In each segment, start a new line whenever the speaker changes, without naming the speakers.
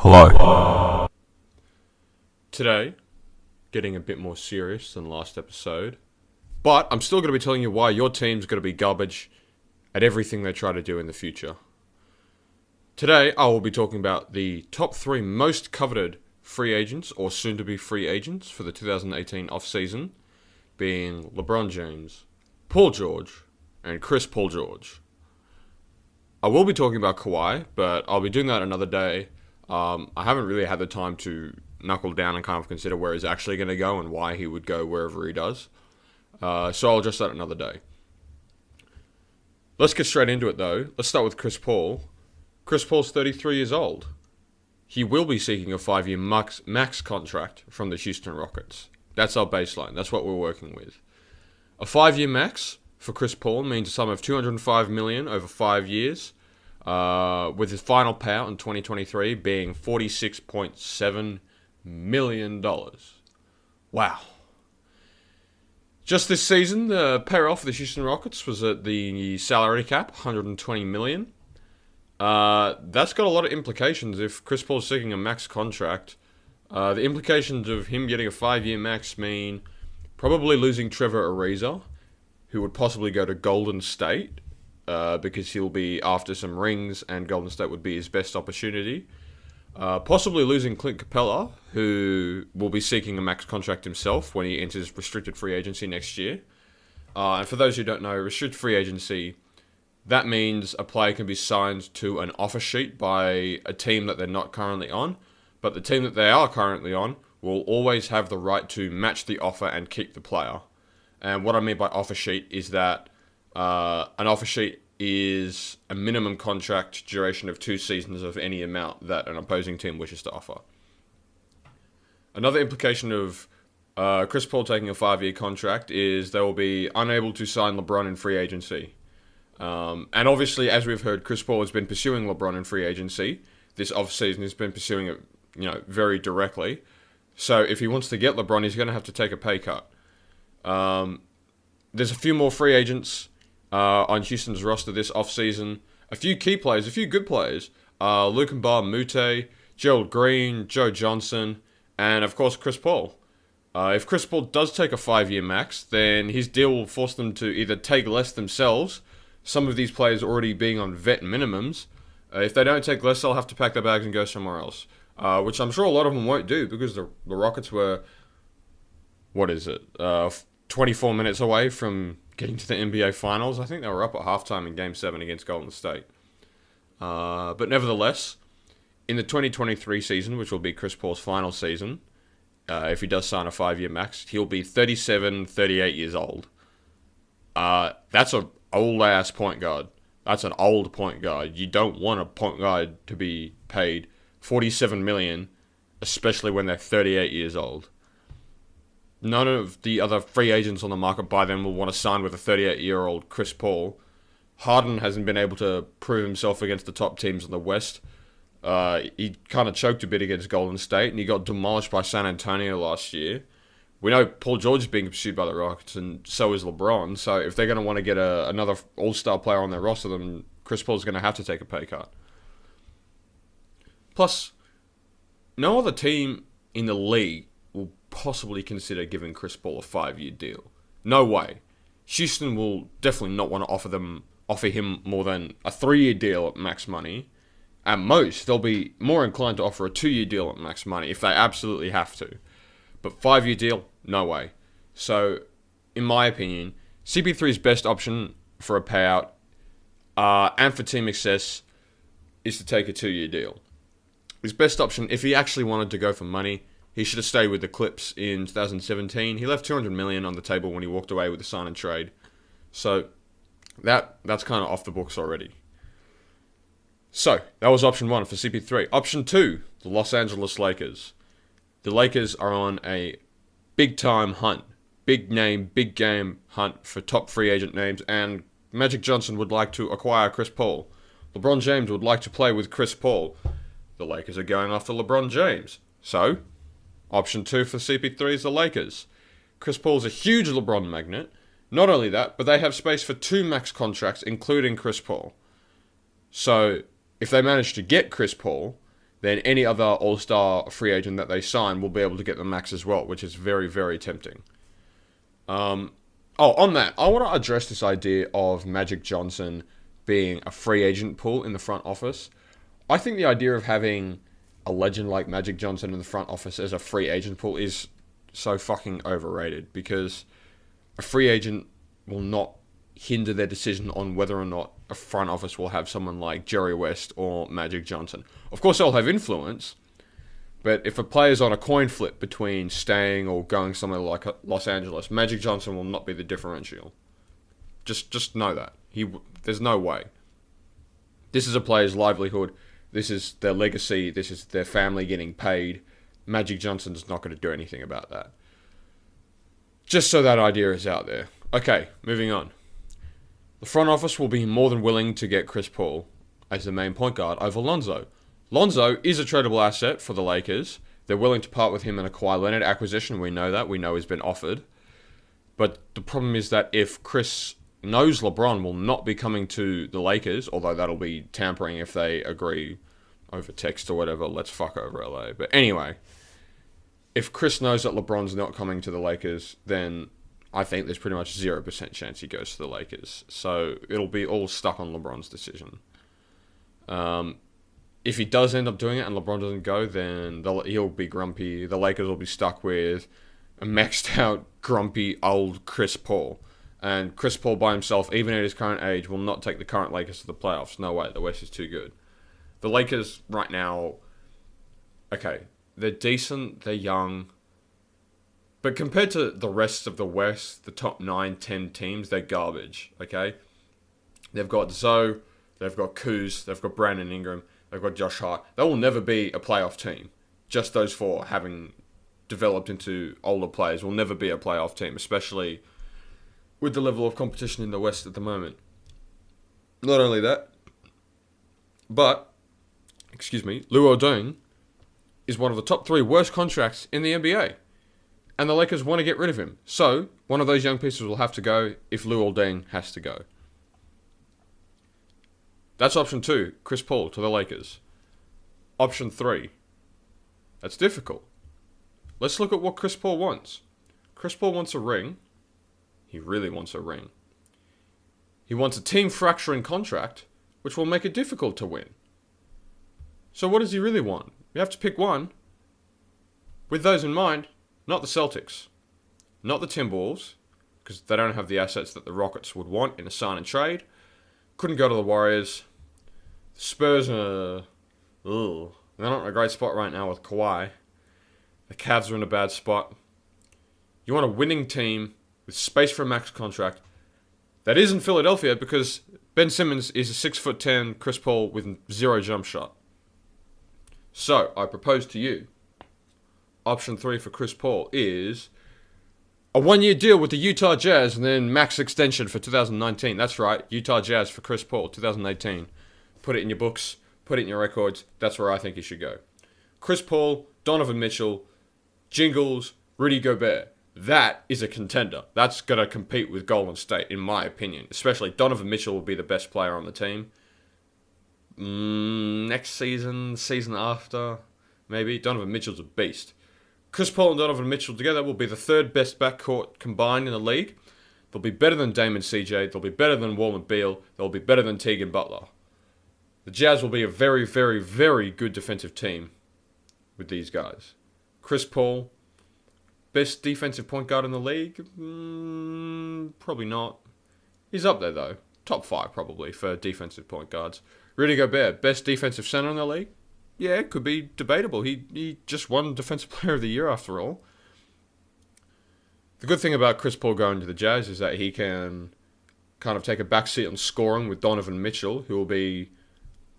Hello.
Today, getting a bit more serious than last episode, but I'm still going to be telling you why your team's going to be garbage at everything they try to do in the future. Today, I will be talking about the top 3 most coveted free agents or soon-to-be free agents for the 2018 off-season, being LeBron James, Paul George, and Chris Paul George. I will be talking about Kawhi, but I'll be doing that another day. I haven't really had the time to knuckle down and kind of consider where he's actually going to go and why he would go wherever he does. So I'll address that another day. Let's get straight into it though. Let's start with Chris Paul. Chris Paul's 33 years old. He will be seeking a 5-year max contract from the Houston Rockets. That's our baseline. That's what we're working with. A 5-year max for Chris Paul means a sum of $205 million over 5 years. With his final payout in 2023 being $46.7 million. Wow. Just this season, the payroll for the Houston Rockets was at the salary cap, $120 million. That's got a lot of implications if Chris Paul's seeking a max contract. The implications of him getting a 5-year max mean probably losing Trevor Ariza, who would possibly go to Golden State. Because he'll be after some rings and Golden State would be his best opportunity. Possibly losing Clint Capella, who will be seeking a max contract himself when he enters restricted free agency next year. And for those who don't know, restricted free agency, that means a player can be signed to an offer sheet by a team that they're not currently on, but the team that they are currently on will always have the right to match the offer and keep the player. And what I mean by offer sheet is that an offer sheet is a minimum contract duration of 2 seasons of any amount that an opposing team wishes to offer. Another implication of Chris Paul taking a 5-year contract is they will be unable to sign LeBron in free agency. And obviously, as we've heard, Chris Paul has been pursuing LeBron in free agency. This offseason he's been pursuing it, very directly. So if he wants to get LeBron, he's going to have to take a pay cut. There's a few more free agents on Houston's roster this offseason. A few key players, a few good players. Luke Mute, Gerald Green, Joe Johnson, and of course Chris Paul. If Chris Paul does take a 5-year max, then his deal will force them to either take less themselves, some of these players already being on vet minimums. If they don't take less, they'll have to pack their bags and go somewhere else. Which I'm sure a lot of them won't do because the Rockets were, 24 minutes away from getting to the NBA Finals. I think they were up at halftime in Game 7 against Golden State. But nevertheless, in the 2023 season, which will be Chris Paul's final season, if he does sign a 5-year max, he'll be 37, 38 years old. That's an old-ass point guard. That's an old point guard. You don't want a point guard to be paid $47 million, especially when they're 38 years old. None of the other free agents on the market by then will want to sign with a 38-year-old Chris Paul. Harden hasn't been able to prove himself against the top teams in the West. He kind of choked a bit against Golden State, and he got demolished by San Antonio last year. We know Paul George is being pursued by the Rockets, and so is LeBron. So if they're going to want to get another all-star player on their roster, then Chris Paul's going to have to take a pay cut. Plus, no other team in the league will possibly consider giving Chris Paul a 5-year deal. No way. Houston will definitely not want to offer him more than a 3-year deal at max money. At most, they'll be more inclined to offer a 2-year deal at max money if they absolutely have to. But 5-year deal, no way. So, in my opinion, CP3's best option for a payout and for team success is to take a 2-year deal. His best option, if he actually wanted to go for money, he should have stayed with the Clips in 2017. He left $200 million on the table when he walked away with the sign and trade. So that's kind of off the books already. So that was option 1 for CP3. Option 2, the Los Angeles Lakers. The Lakers are on a big-time hunt. Big name, big game hunt for top free agent names. And Magic Johnson would like to acquire Chris Paul. LeBron James would like to play with Chris Paul. The Lakers are going after LeBron James. So, option 2 for CP3 is the Lakers. Chris Paul's a huge LeBron magnet. Not only that, but they have space for 2 max contracts, including Chris Paul. So, if they manage to get Chris Paul, then any other all-star free agent that they sign will be able to get the max as well, which is very, very tempting. On that, I want to address this idea of Magic Johnson being a free agent pool in the front office. I think the idea of having a legend like Magic Johnson in the front office as a free agent pool is so fucking overrated, because a free agent will not hinder their decision on whether or not a front office will have someone like Jerry West or Magic Johnson. Of course, they'll have influence, but if a player's on a coin flip between staying or going somewhere like Los Angeles, Magic Johnson will not be the differential. Just know that. There's no way. This is a player's livelihood. This is their legacy. This is their family getting paid. Magic Johnson's not going to do anything about that. Just so that idea is out there. Okay, moving on. The front office will be more than willing to get Chris Paul as the main point guard over Lonzo. Lonzo is a tradable asset for the Lakers. They're willing to part with him in a Kawhi Leonard acquisition. We know that. We know he's been offered. But the problem is that if Chris knows LeBron will not be coming to the Lakers, although that'll be tampering if they agree over text or whatever, let's fuck over LA. But anyway, if Chris knows that LeBron's not coming to the Lakers, then I think there's pretty much 0% chance he goes to the Lakers. So it'll be all stuck on LeBron's decision. If he does end up doing it and LeBron doesn't go, then he'll be grumpy. The Lakers will be stuck with a maxed out, grumpy, old Chris Paul. And Chris Paul by himself, even at his current age, will not take the current Lakers to the playoffs. No way. The West is too good. The Lakers right now, okay, they're decent, they're young. But compared to the rest of the West, the top 9, 10 teams, they're garbage, okay? They've got Zoe, they've got Kuz, they've got Brandon Ingram, they've got Josh Hart. They will never be a playoff team. Just those four, having developed into older players, will never be a playoff team, especially with the level of competition in the West at the moment. Not only that, but, Luol Deng is one of the top 3 worst contracts in the NBA. And the Lakers want to get rid of him. So, one of those young pieces will have to go if Luol Deng has to go. That's option 2, Chris Paul to the Lakers. Option 3, that's difficult. Let's look at what Chris Paul wants. Chris Paul wants a ring. He really wants a ring. He wants a team-fracturing contract, which will make it difficult to win. So what does he really want? You have to pick one. With those in mind, not the Celtics, not the Timberwolves, because they don't have the assets that the Rockets would want in a sign and trade. Couldn't go to the Warriors. The Spurs are... they're not in a great spot right now with Kawhi. The Cavs are in a bad spot. You want a winning team with space for a max contract that isn't Philadelphia, because Ben Simmons is a 6'10" Chris Paul with 0 jump shot. So, I propose to you, option 3 for Chris Paul is a 1-year deal with the Utah Jazz and then max extension for 2019. That's right, Utah Jazz for Chris Paul, 2018. Put it in your books, put it in your records. That's where I think he should go. Chris Paul, Donovan Mitchell, Jingles, Rudy Gobert. That is a contender. That's going to compete with Golden State, in my opinion. Especially Donovan Mitchell will be the best player on the team. Next season, season after, maybe. Donovan Mitchell's a beast. Chris Paul and Donovan Mitchell together will be the 3rd best backcourt combined in the league. They'll be better than Dame and CJ. They'll be better than Wall and Beal. They'll be better than Teague and Butler. The Jazz will be a very, very, very good defensive team with these guys. Chris Paul, best defensive point guard in the league? Probably not. He's up there though. Top 5 probably for defensive point guards. Rudy Gobert, best defensive center in the league? Yeah, it could be debatable. He just won Defensive Player of the Year after all. The good thing about Chris Paul going to the Jazz is that he can kind of take a backseat on scoring with Donovan Mitchell, who will be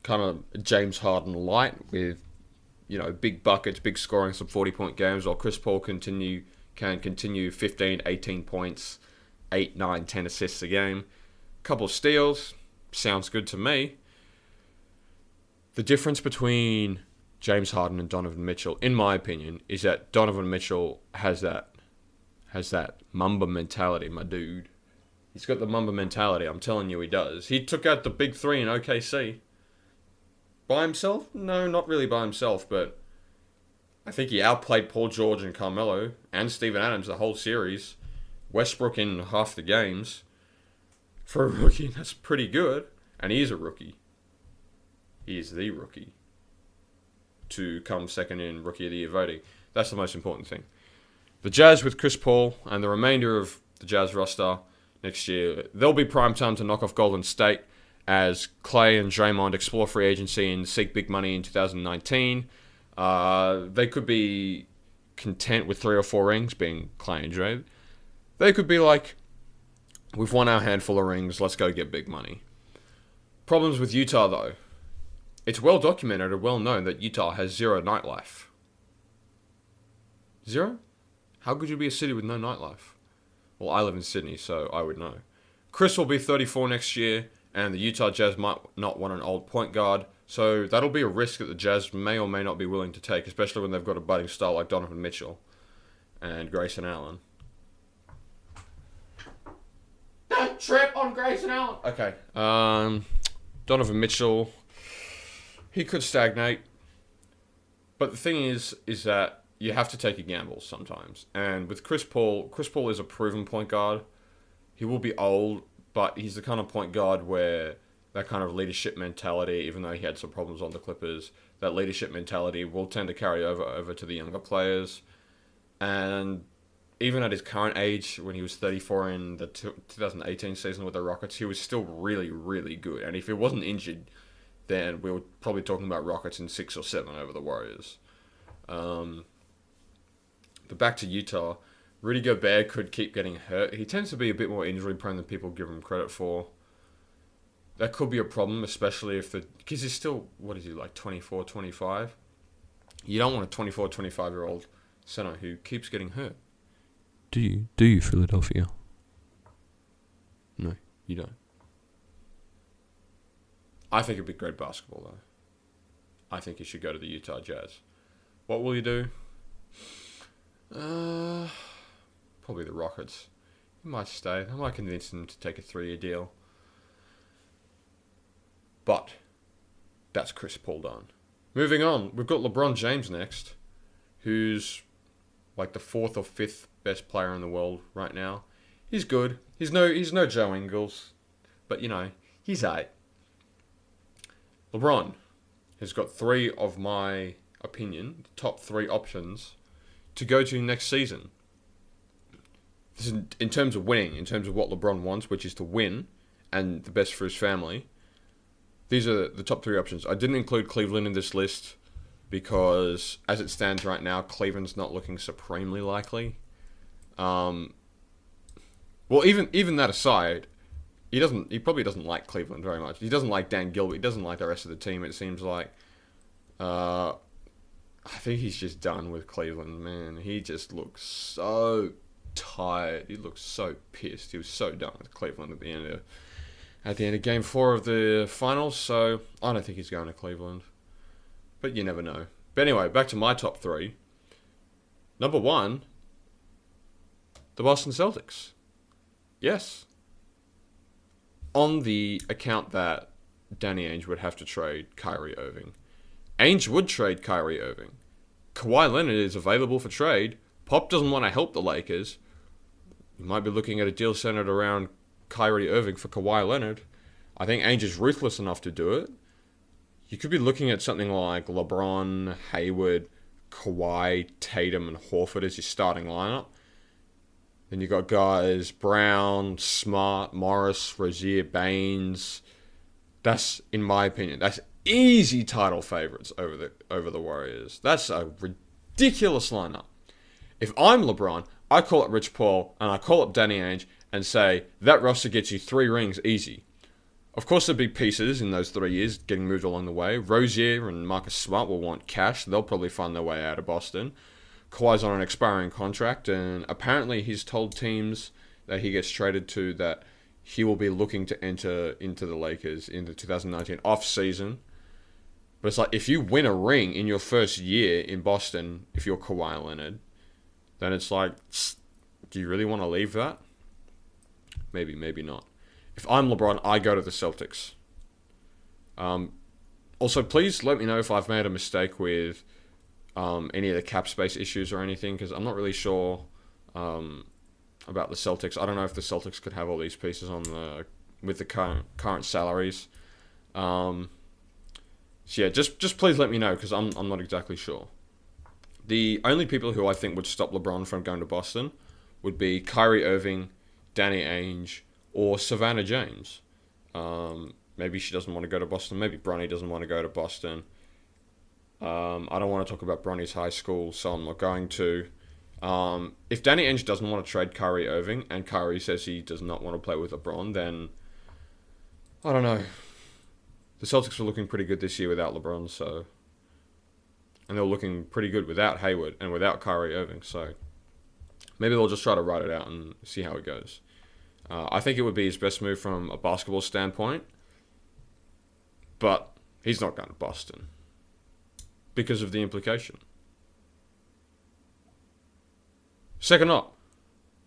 kind of James Harden light with, big buckets, big scoring, some 40-point games, while Chris Paul can continue 15, 18 points, 8, 9, 10 assists a game. Couple of steals, sounds good to me. The difference between James Harden and Donovan Mitchell, in my opinion, is that Donovan Mitchell has that Mamba mentality, my dude. He's got the Mamba mentality, I'm telling you he does. He took out the big 3 in OKC. by himself? No, not really by himself, but I think he outplayed Paul George and Carmelo and Steven Adams the whole series. Westbrook in half the games. For a rookie, that's pretty good. And he is a rookie. He is the rookie to come second in Rookie of the Year voting. That's the most important thing. The Jazz with Chris Paul and the remainder of the Jazz roster next year, there'll be prime time to knock off Golden State as Clay and Draymond explore free agency and seek big money in 2019. They could be content with 3 or 4 rings, being Clay and Dray. They could be like, we've won our handful of rings, let's go get big money. Problems with Utah, though. It's well documented and well known that Utah has zero nightlife. Zero? How could you be a city with no nightlife? Well, I live in Sydney, so I would know. Chris will be 34 next year, and the Utah Jazz might not want an old point guard, so that'll be a risk that the Jazz may or may not be willing to take, especially when they've got a budding star like Donovan Mitchell and Grayson Allen. Don't trip on Grayson Allen! Okay, Donovan Mitchell, he could stagnate, but the thing is that you have to take a gamble sometimes. And with Chris Paul is a proven point guard. He will be old, but he's the kind of point guard where that kind of leadership mentality, even though he had some problems on the Clippers, that leadership mentality will tend to carry over to the younger players. And even at his current age, when he was 34 in the 2018 season with the Rockets, he was still really, really good. And if he wasn't injured, then we were probably talking about Rockets in 6 or 7 over the Warriors. But back to Utah, Rudy Gobert could keep getting hurt. He tends to be a bit more injury prone than people give him credit for. That could be a problem, especially because he's still, what is he, like 24, 25? You don't want a 24, 25-year-old center who keeps getting hurt. Do you, Philadelphia? No, you don't. I think it'd be great basketball, though. I think he should go to the Utah Jazz. What will you do? Probably the Rockets. He might stay. I might convince him to take a 3-year deal. But that's Chris Paul done. Moving on, we've got LeBron James next, who's like the 4th or 5th best player in the world right now. He's good. He's no Joe Ingles, but he's aight. LeBron has got 3 of my opinion, the top 3 options to go to next season. This is in terms of winning, in terms of what LeBron wants, which is to win and the best for his family. These are the top 3 options. I didn't include Cleveland in this list because, as it stands right now, Cleveland's not looking supremely likely. Well, even that aside, he probably doesn't like Cleveland very much. He doesn't like Dan Gilbert. He doesn't like the rest of the team. It seems like. I think he's just done with Cleveland, man. He just looks so tired. He looks so pissed. He was so done with Cleveland at the end of Game 4 of the finals. So I don't think he's going to Cleveland, but you never know. But anyway, back to my top 3. Number 1, the Boston Celtics. Yes. On the account that Danny Ainge would have to trade Kyrie Irving. Ainge would trade Kyrie Irving. Kawhi Leonard is available for trade. Pop doesn't want to help the Lakers. You might be looking at a deal centered around Kyrie Irving for Kawhi Leonard. I think Ainge is ruthless enough to do it. You could be looking at something like LeBron, Hayward, Kawhi, Tatum, and Horford as your starting lineup. Then you got guys Brown, Smart, Morris, Rozier, Baines. That's, in my opinion, that's easy title favorites over the Warriors. That's a ridiculous lineup. If I'm LeBron, I call up Rich Paul and I call up Danny Ainge and say that roster gets you 3 rings easy. Of course, there'll be pieces in those 3 years getting moved along the way. Rozier and Marcus Smart will want cash. They'll probably find their way out of Boston. Kawhi's on an expiring contract, and apparently he's told teams that he gets traded to that he will be looking to enter into the Lakers in the 2019 off-season. But it's like, if you win a ring in your first year in Boston, if you're Kawhi Leonard, then it's like, do you really want to leave that? Maybe, maybe not. If I'm LeBron, I go to the Celtics. Also, please let me know if I've made a mistake with any of the cap space issues or anything, because I'm not really sure about the Celtics. I don't know if the Celtics could have all these pieces on the with the current salaries. So yeah, just please let me know, because I'm not exactly sure. The only people who I think would stop LeBron from going to Boston would be Kyrie Irving, Danny Ainge, or Savannah James. Maybe she doesn't want to go to Boston. Maybe Bronny doesn't want to go to Boston. I don't want to talk about Bronny's high school, so I'm not going to. If Danny Ainge doesn't want to trade Kyrie Irving, and Kyrie says he does not want to play with LeBron, then I don't know. The Celtics were looking pretty good this year without LeBron, so, and they were looking pretty good without Hayward and without Kyrie Irving, so maybe they'll just try to ride it out and see how it goes. I think it would be his best move from a basketball standpoint, but he's not going to Boston because of the implication. Second up,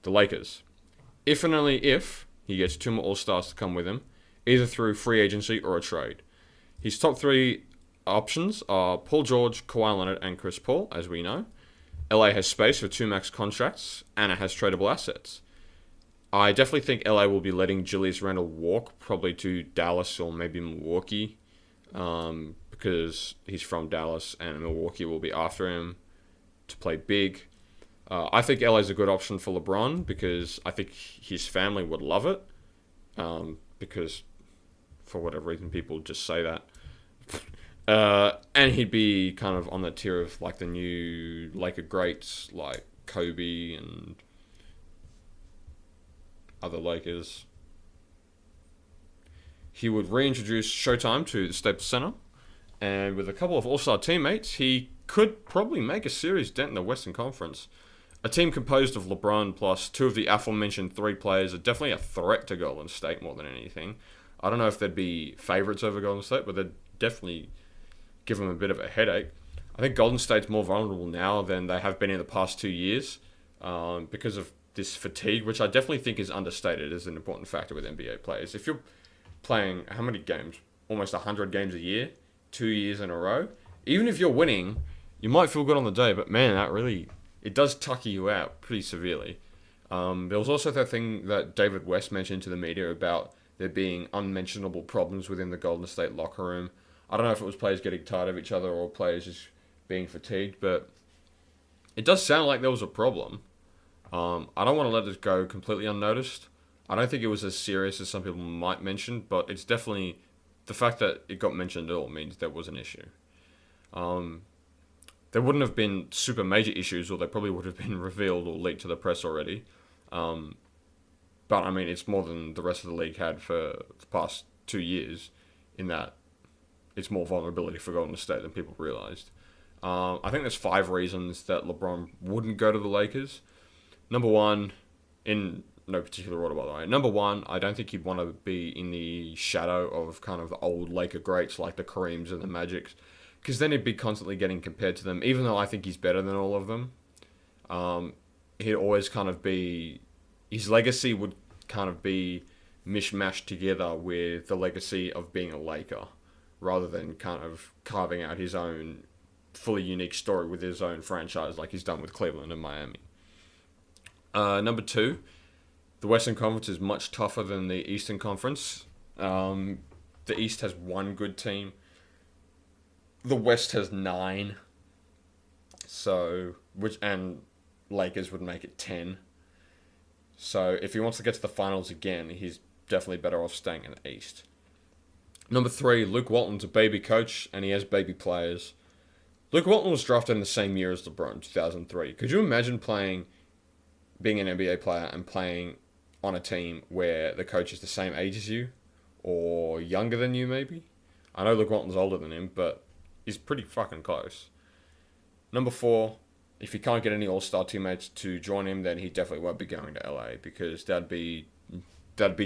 the Lakers. If and only if he gets 2 more All-Stars to come with him, either through free agency or a trade. His top 3 options are Paul George, Kawhi Leonard, and Chris Paul, as we know. LA has space for 2 max contracts, and it has tradable assets. I definitely think LA will be letting Julius Randle walk, probably to Dallas or maybe Milwaukee, because he's from Dallas, and Milwaukee will be after him to play big. I think LA is a good option for LeBron, because I think his family would love it, because for whatever reason people just say that. And he'd be kind of on the tier of like the new Laker greats like Kobe and other Lakers. He would reintroduce Showtime to the Staples Center, and with a couple of All-Star teammates, he could probably make a serious dent in the Western Conference. A team composed of LeBron plus 2 of the aforementioned 3 players are definitely a threat to Golden State more than anything. I don't know if they'd be favorites over Golden State, but they'd definitely give them a bit of a headache. I think Golden State's more vulnerable now than they have been in the past 2 years, because of this fatigue, which I definitely think is understated as an important factor with NBA players. If you're playing, how many games? Almost 100 games a year, 2 years in a row. Even if you're winning, you might feel good on the day, but man, it does tucker you out pretty severely. There was also that thing that David West mentioned to the media about there being unmentionable problems within the Golden State locker room. I don't know if it was players getting tired of each other or players just being fatigued, but it does sound like there was a problem. I don't want to let this go completely unnoticed. I don't think it was as serious as some people might mention, but it's definitely, the fact that it got mentioned at all means there was an issue. There wouldn't have been super major issues, or they probably would have been revealed or leaked to the press already. But I mean, it's more than the rest of the league had for the past 2 years, in that it's more vulnerability for Golden State than people realized. I think there's 5 reasons that LeBron wouldn't go to the Lakers. Number 1, in no particular order, by the way. Number 1, I don't think he'd want to be in the shadow of kind of the old Laker greats like the Kareems and the Magics, because then he'd be constantly getting compared to them, even though I think he's better than all of them. He'd always kind of be, his legacy would kind of be mishmashed together with the legacy of being a Laker, rather than kind of carving out his own fully unique story with his own franchise like he's done with Cleveland and Miami. Number 2, the Western Conference is much tougher than the Eastern Conference. The East has 1 good team. The West has 9. So, and Lakers would make it 10. So, if he wants to get to the finals again, he's definitely better off staying in the East. Number 3, Luke Walton's a baby coach, and he has baby players. Luke Walton was drafted in the same year as LeBron, 2003. Could you imagine being an NBA player and playing on a team where the coach is the same age as you, or younger than you maybe? I know Luke Walton's older than him, but he's pretty fucking close. Number 4, if he can't get any All-Star teammates to join him, then he definitely won't be going to LA, because that'd be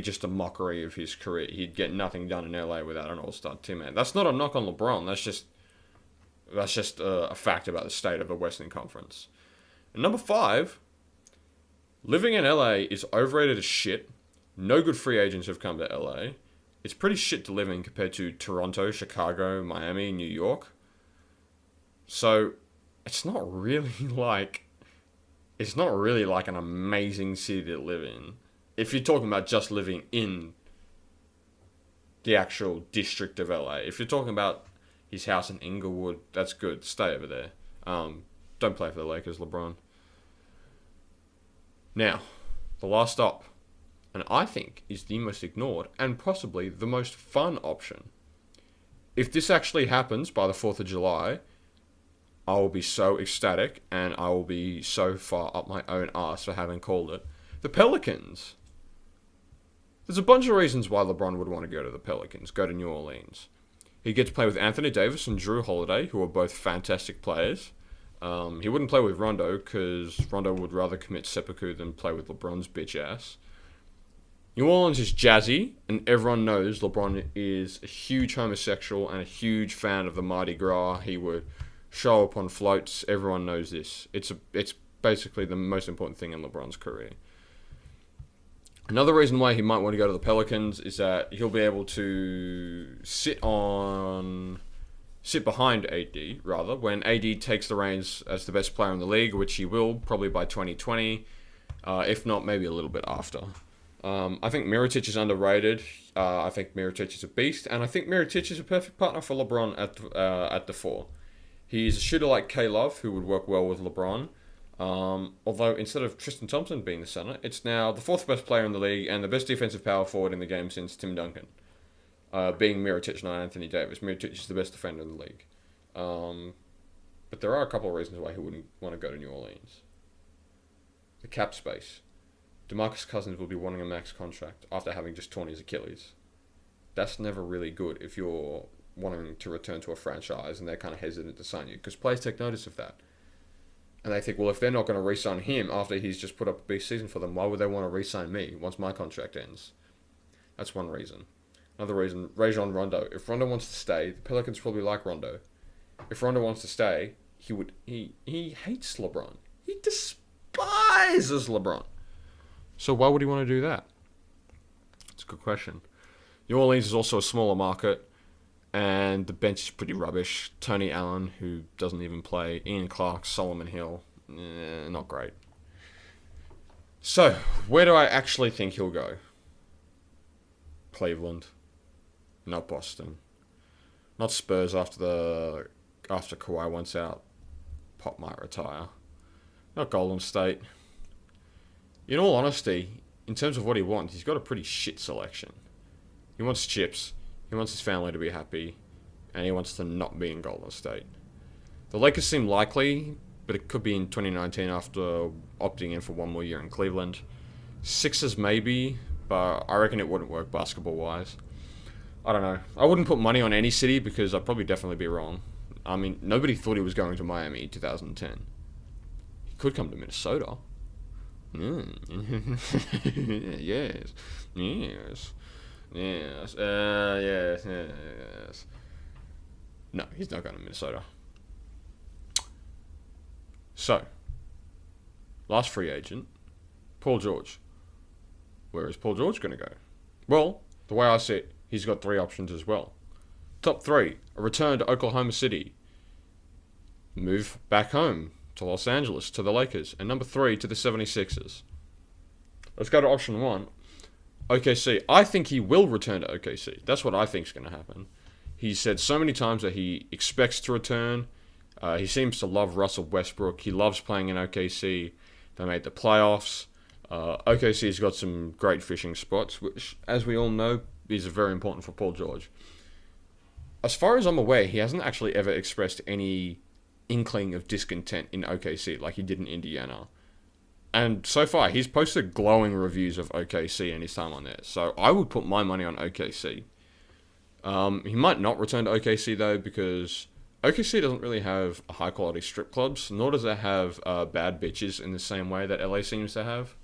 just a mockery of his career. He'd get nothing done in LA without an All-Star teammate. That's not a knock on LeBron. That's just a fact about the state of the Western Conference. And number 5, living in LA is overrated as shit. No good free agents have come to LA. it's pretty shit to live in compared to Toronto, Chicago, Miami, New York. So it's not really like an amazing city to live in. If you're talking about just living in the actual district of LA. If you're talking about his house in Inglewood, that's good. Stay over there. Don't play for the Lakers, LeBron. Now, the last stop, and I think is the most ignored and possibly the most fun option. If this actually happens by the 4th of July, I will be so ecstatic and I will be so far up my own arse for having called it. The Pelicans. There's a bunch of reasons why LeBron would want to go to the Pelicans, go to New Orleans. He gets to play with Anthony Davis and Drew Holiday, who are both fantastic players. He wouldn't play with Rondo because Rondo would rather commit seppuku than play with LeBron's bitch ass. New Orleans is jazzy, and everyone knows LeBron is a huge homosexual and a huge fan of the Mardi Gras. He would show up on floats. Everyone knows this. It's basically the most important thing in LeBron's career. Another reason why he might want to go to the Pelicans is that he'll be able to sit behind AD, rather, when AD takes the reins as the best player in the league, which he will, probably by 2020, if not, maybe a little bit after. I think Mirotic is underrated. I think Mirotic is a beast, and I think Mirotic is a perfect partner for LeBron at the 4. He's a shooter like K-Love, who would work well with LeBron. Although instead of Tristan Thompson being the center, it's now the 4th best player in the league and the best defensive power forward in the game since Tim Duncan. Being Mirotic, not Anthony Davis. Mirotic is the best defender in the league. But there are a couple of reasons why he wouldn't want to go to New Orleans. The cap space. DeMarcus Cousins will be wanting a max contract after having just torn his Achilles. That's never really good if you're wanting to return to a franchise and they're kind of hesitant to sign you, because players take notice of that. And they think, well, if they're not going to re-sign him after he's just put up a big season for them, why would they want to re-sign me once my contract ends? That's one reason. Another reason, Rajon Rondo. If Rondo wants to stay, the Pelicans probably like Rondo. If Rondo wants to stay, he hates LeBron. He despises LeBron. So why would he want to do that? It's a good question. New Orleans is also a smaller market, and the bench is pretty rubbish. Tony Allen, who doesn't even play. Ian Clark, Solomon Hill. Not great. So, where do I actually think he'll go? Cleveland. Not Boston. Not Spurs after Kawhi wants out. Pop might retire. Not Golden State. In all honesty, in terms of what he wants, he's got a pretty shit selection. He wants chips. He wants his family to be happy, and he wants to not be in Golden State. The Lakers seem likely, but it could be in 2019 after opting in for one more year in Cleveland. Sixers maybe, but I reckon it wouldn't work basketball-wise. I don't know. I wouldn't put money on any city because I'd probably definitely be wrong. I mean, nobody thought he was going to Miami in 2010. He could come to Minnesota. Yes. No, he's not going to Minnesota. So, last free agent, Paul George. Where is Paul George going to go? Well, the way I see it, he's got 3 options as well. Top 3, a return to Oklahoma City. Move back home to Los Angeles, to the Lakers. And number 3, to the 76ers. Let's go to option 1. OKC. I think he will return to OKC. That's what I think is going to happen. He's said so many times that he expects to return. He seems to love Russell Westbrook. He loves playing in OKC. They made the playoffs. OKC's got some great fishing spots, which, as we all know, is very important for Paul George. As far as I'm aware, he hasn't actually ever expressed any inkling of discontent in OKC like he did in Indiana. And so far, he's posted glowing reviews of OKC and his time on there. So I would put my money on OKC. He might not return to OKC, though, because OKC doesn't really have high-quality strip clubs, nor does it have bad bitches in the same way that LA seems to have.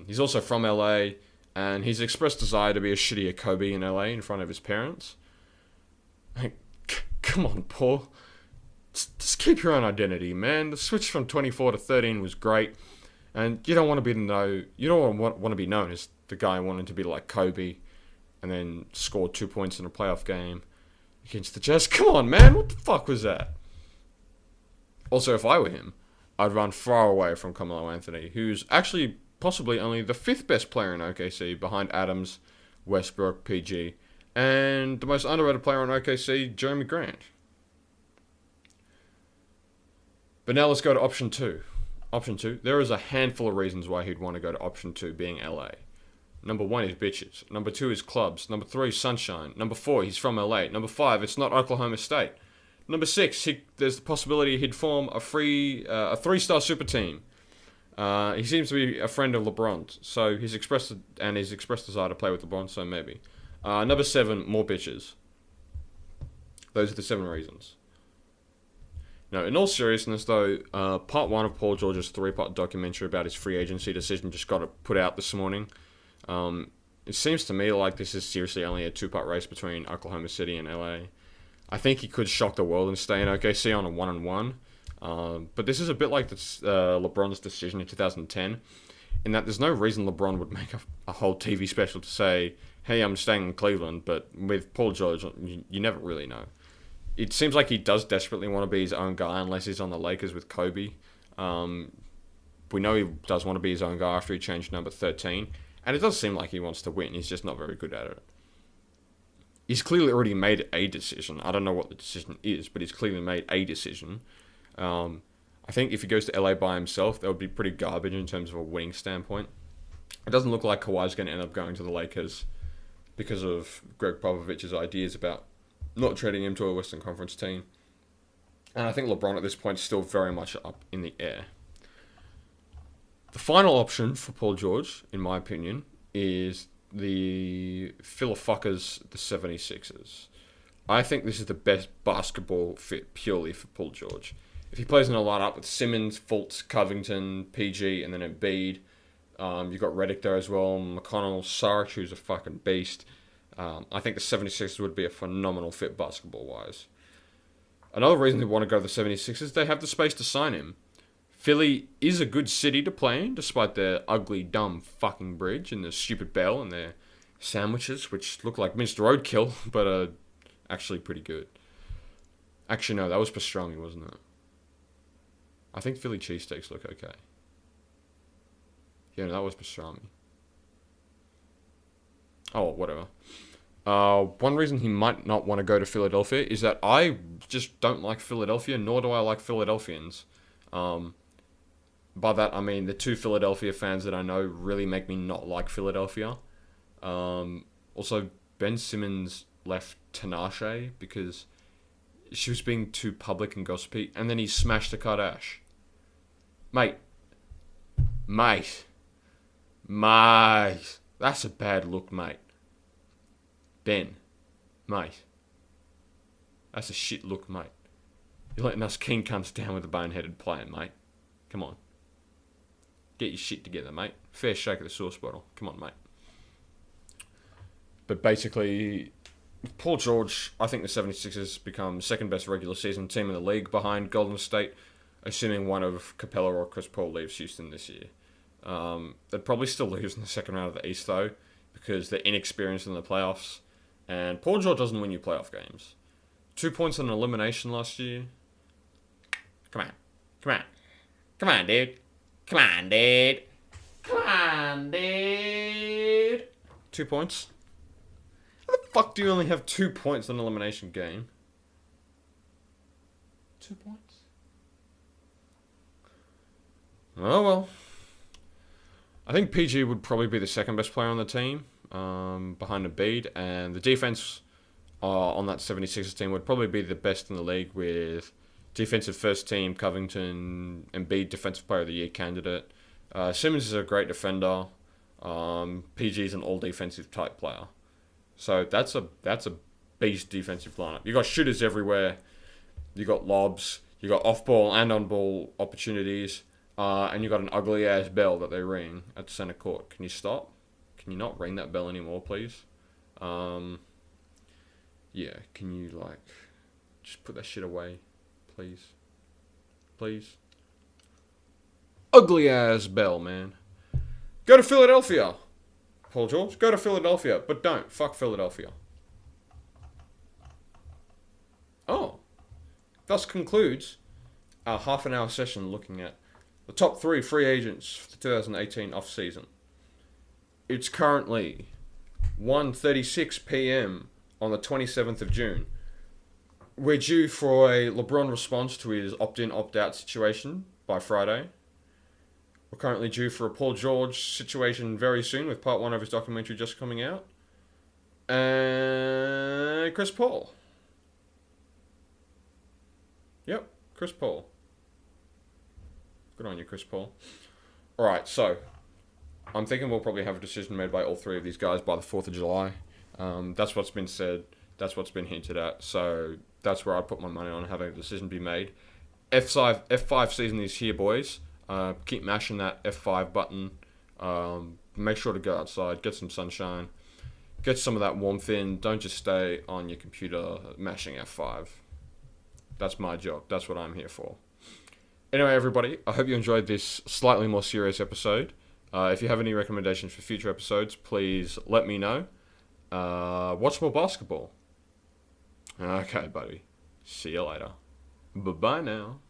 He's also from LA, and he's expressed desire to be a shittier Kobe in LA in front of his parents. Like, come on, Paul. Just keep your own identity, man. The switch from 24 to 13 was great. And you don't want to be known as the guy wanting to be like Kobe. and then scored 2 points in a playoff game against the Jazz. Come on, man, what the fuck was that? Also, if I were him, I'd run far away from Carmelo Anthony, who's actually possibly only the 5th best player in OKC, behind Adams, Westbrook, PG, and the most underrated player in OKC, Jeremy Grant. But now let's go to option 2. Option 2, there is a handful of reasons why he'd want to go to option 2, being LA. Number 1 is bitches. Number 2 is clubs. Number 3 is sunshine. Number 4, he's from LA. Number 5, it's not Oklahoma State. Number 6, there's the possibility he'd form a 3-star super team. He seems to be a friend of LeBron, so he's expressed desire to play with LeBron, so maybe. Number 7, more bitches. Those are the 7 reasons. Now, in all seriousness, though, part 1 of Paul George's 3-part documentary about his free agency decision just got put out this morning. It seems to me like this is seriously only a 2-part race between Oklahoma City and LA. I think he could shock the world and stay in OKC on a 1-on-1. But this is a bit like LeBron's decision in 2010, in that there's no reason LeBron would make a whole TV special to say, hey, I'm staying in Cleveland, but with Paul George, you never really know. It seems like he does desperately want to be his own guy unless he's on the Lakers with Kobe. We know he does want to be his own guy after he changed number 13, and it does seem like he wants to win. He's just not very good at it. He's clearly already made a decision. I don't know what the decision is, but he's clearly made a decision. I think if he goes to LA by himself, that would be pretty garbage in terms of a winning standpoint. It doesn't look like Kawhi's going to end up going to the Lakers because of Greg Popovich's ideas about not trading him to a Western Conference team. And I think LeBron at this point is still very much up in the air. The final option for Paul George, in my opinion, is the Philafuckers, the 76ers. I think this is the best basketball fit purely for Paul George. If he plays in a lineup with Simmons, Fultz, Covington, PG, and then Embiid, you've got Redick there as well, McConnell, Saric, who's a fucking beast. I think the 76ers would be a phenomenal fit basketball-wise. Another reason they want to go to the 76ers, they have the space to sign him. Philly is a good city to play in, despite their ugly, dumb fucking bridge and their stupid bell and their sandwiches, which look like minced roadkill, but are actually pretty good. Actually, no, that was pastrami, wasn't it? I think Philly cheesesteaks look okay. Yeah, no, that was pastrami. Oh, whatever. One reason he might not want to go to Philadelphia is that I just don't like Philadelphia, nor do I like Philadelphians. By that, I mean the 2 Philadelphia fans that I know really make me not like Philadelphia. Also, Ben Simmons left Tinashe because she was being too public and gossipy, and then he smashed a Kardashian. Mate. That's a bad look, mate. Ben. Mate. That's a shit look, mate. You're letting us king cunts down with a boneheaded player, mate. Come on. Get your shit together, mate. Fair shake of the sauce bottle. Come on, mate. But basically, Paul George, I think the 76ers become second best regular season team in the league behind Golden State, assuming one of Capella or Chris Paul leaves Houston this year. They'd probably still lose in the second round of the East, though, because they're inexperienced in the playoffs. And Paul George doesn't win you playoff games. 2 points on an elimination last year. Come on, dude. Come on, dude. 2 points? How the fuck do you only have 2 points in an elimination game? 2 points? Oh, well. I think PG would probably be the second best player on the team, behind Embiid, and the defense on that 76ers team would probably be the best in the league, with defensive first team, Covington, Embiid defensive player of the year candidate. Simmons is a great defender. PG is an all defensive type player. So that's a beast defensive lineup. You got shooters everywhere. You got lobs. You got off ball and on ball opportunities. And you got an ugly ass bell that they ring at center court. Can you stop? Can you not ring that bell anymore, please? Yeah. Can you just put that shit away, please? Please. Ugly ass bell, man. Go to Philadelphia. Paul George, go to Philadelphia, but don't. Fuck Philadelphia. Oh. Thus concludes our half an hour session looking at the top 3 free agents for the 2018 off-season. It's currently 1:36 p.m. on the 27th of June. We're due for a LeBron response to his opt-in, opt-out situation by Friday. We're currently due for a Paul George situation very soon, with part 1 of his documentary just coming out. And Chris Paul. Yep, Chris Paul. Good on you, Chris Paul. Alright, so I'm thinking we'll probably have a decision made by all 3 of these guys by the 4th of July. That's what's been said. That's what's been hinted at. So that's where I'd put my money on having a decision be made. F5 season is here, boys. Keep mashing that F5 button. Make sure to go outside, get some sunshine, get some of that warmth in. Don't just stay on your computer mashing F5. That's my job. That's what I'm here for. Anyway, everybody, I hope you enjoyed this slightly more serious episode. If you have any recommendations for future episodes, please let me know. Watch more basketball. Okay, buddy. See you later. Bye-bye now.